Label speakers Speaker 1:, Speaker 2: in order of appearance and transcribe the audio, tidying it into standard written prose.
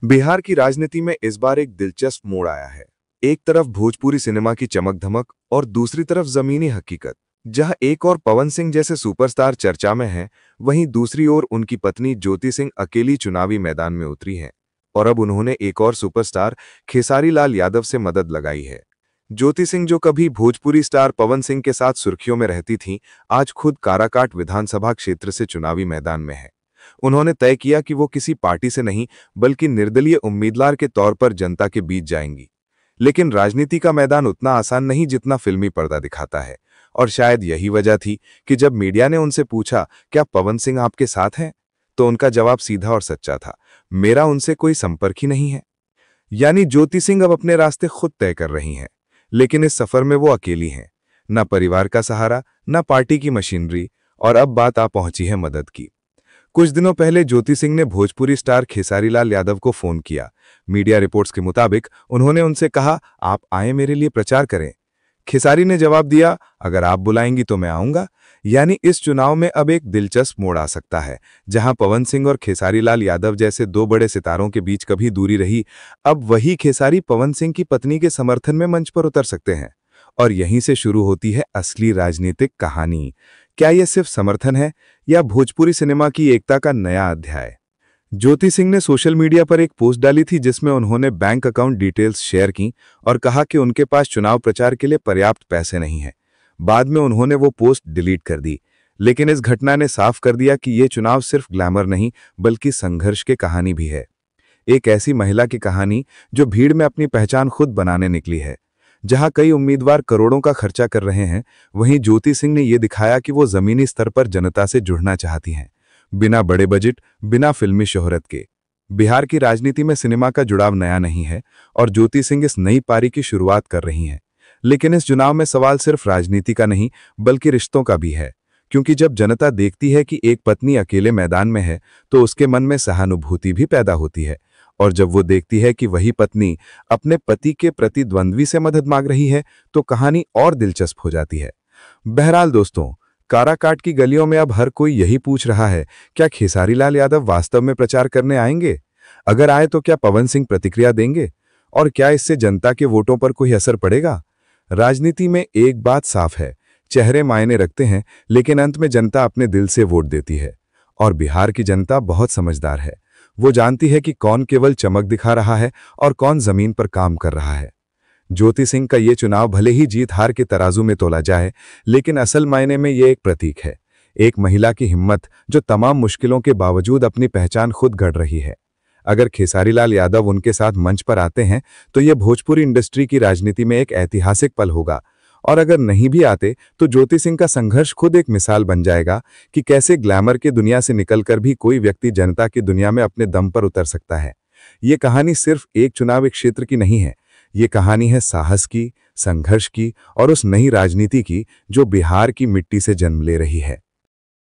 Speaker 1: बिहार की राजनीति में इस बार एक दिलचस्प मोड़ आया है। एक तरफ भोजपुरी सिनेमा की चमक धमक और दूसरी तरफ जमीनी हकीकत। जहां एक और पवन सिंह जैसे सुपरस्टार चर्चा में हैं, वहीं दूसरी ओर उनकी पत्नी ज्योति सिंह अकेली चुनावी मैदान में उतरी हैं और अब उन्होंने एक और सुपरस्टार खेसारी लाल यादव से मदद लगाई है। ज्योति सिंह, जो कभी भोजपुरी स्टार पवन सिंह के साथ सुर्खियों में रहती थीं, आज खुद काराकाट विधानसभा क्षेत्र से चुनावी मैदान में है। उन्होंने तय किया कि वो किसी पार्टी से नहीं बल्कि निर्दलीय उम्मीदवार के तौर पर जनता के बीच जाएंगी। लेकिन राजनीति का मैदान उतना आसान नहीं जितना फिल्मी पर्दा दिखाता है, और शायद यही वजह थी कि जब मीडिया ने उनसे पूछा, क्या पवन सिंह आपके साथ हैं, तो उनका जवाब सीधा और सच्चा था, मेरा उनसे कोई संपर्क ही नहीं है। यानी ज्योति सिंह अब अपने रास्ते खुद तय कर रही हैं, लेकिन इस सफर में वो अकेली हैं। न परिवार का सहारा, न पार्टी की मशीनरी, और अब बात आ पहुंची है मदद की। कुछ दिनों पहले ज्योति सिंह ने भोजपुरी स्टार खेसारी लाल यादव को फोन किया। मीडिया रिपोर्ट्स के मुताबिक उन्होंने उनसे कहा, आप आए मेरे लिए प्रचार करें। खेसारी ने जवाब दिया, अगर आप बुलाएंगी तो मैं आऊंगा। यानी इस चुनाव में अब एक दिलचस्प मोड़ आ सकता है। जहां पवन सिंह और खेसारी लाल यादव जैसे दो बड़े सितारों के बीच कभी दूरी रही, अब वही खेसारी पवन सिंह की पत्नी के समर्थन में मंच पर उतर सकते हैं। और यहीं से शुरू होती है असली राजनीतिक कहानी। क्या यह सिर्फ समर्थन है या भोजपुरी सिनेमा की एकता का नया अध्याय? ज्योति सिंह ने सोशल मीडिया पर एक पोस्ट डाली थी जिसमें उन्होंने बैंक अकाउंट डिटेल्स शेयर की और कहा कि उनके पास चुनाव प्रचार के लिए पर्याप्त पैसे नहीं हैं। बाद में उन्होंने वो पोस्ट डिलीट कर दी। लेकिन इस घटना ने साफ कर दिया कि ये चुनाव सिर्फ ग्लैमर नहीं बल्कि संघर्ष की कहानी भी है। एक ऐसी महिला की कहानी जो भीड़ में अपनी पहचान खुद बनाने निकली है। जहां कई उम्मीदवार करोड़ों का खर्चा कर रहे हैं, वहीं ज्योति सिंह ने यह दिखाया कि वो जमीनी स्तर पर जनता से जुड़ना चाहती हैं, बिना बड़े बजट, बिना फिल्मी शोहरत के। बिहार की राजनीति में सिनेमा का जुड़ाव नया नहीं है और ज्योति सिंह इस नई पारी की शुरुआत कर रही हैं। लेकिन इस चुनाव में सवाल सिर्फ राजनीति का नहीं बल्कि रिश्तों का भी है, क्योंकि जब जनता देखती है कि एक पत्नी अकेले मैदान में है तो उसके मन में सहानुभूति भी पैदा होती है। और जब वो देखती है कि वही पत्नी अपने पति के प्रतिद्वंद्वी से मदद मांग रही है, तो कहानी और दिलचस्प हो जाती है। बहरहाल दोस्तों, काराकाट की गलियों में अब हर कोई यही पूछ रहा है, क्या खेसारी लाल यादव वास्तव में प्रचार करने आएंगे? अगर आए तो क्या पवन सिंह प्रतिक्रिया देंगे? और क्या इससे जनता के वोटों पर कोई असर पड़ेगा? राजनीति में एक बात साफ है, चेहरे मायने रखते हैं, लेकिन अंत में जनता अपने दिल से वोट देती है। और बिहार की जनता बहुत समझदार है। वो जानती है कि कौन केवल चमक दिखा रहा है और कौन जमीन पर काम कर रहा है। ज्योति सिंह का ये चुनाव भले ही जीत हार के तराजू में तोला जाए, लेकिन असल मायने में ये एक प्रतीक है। एक महिला की हिम्मत जो तमाम मुश्किलों के बावजूद अपनी पहचान खुद गढ़ रही है। अगर खेसारी लाल यादव उनके साथ मंच पर आते हैं तो यह भोजपुरी इंडस्ट्री की राजनीति में एक ऐतिहासिक पल होगा। और अगर नहीं भी आते तो ज्योति सिंह का संघर्ष खुद एक मिसाल बन जाएगा कि कैसे ग्लैमर की दुनिया से निकलकर भी कोई व्यक्ति जनता की दुनिया में अपने दम पर उतर सकता है। ये कहानी सिर्फ एक चुनावी क्षेत्र की नहीं है, ये कहानी है साहस की, संघर्ष की और उस नई राजनीति की जो बिहार की मिट्टी से जन्म ले रही है।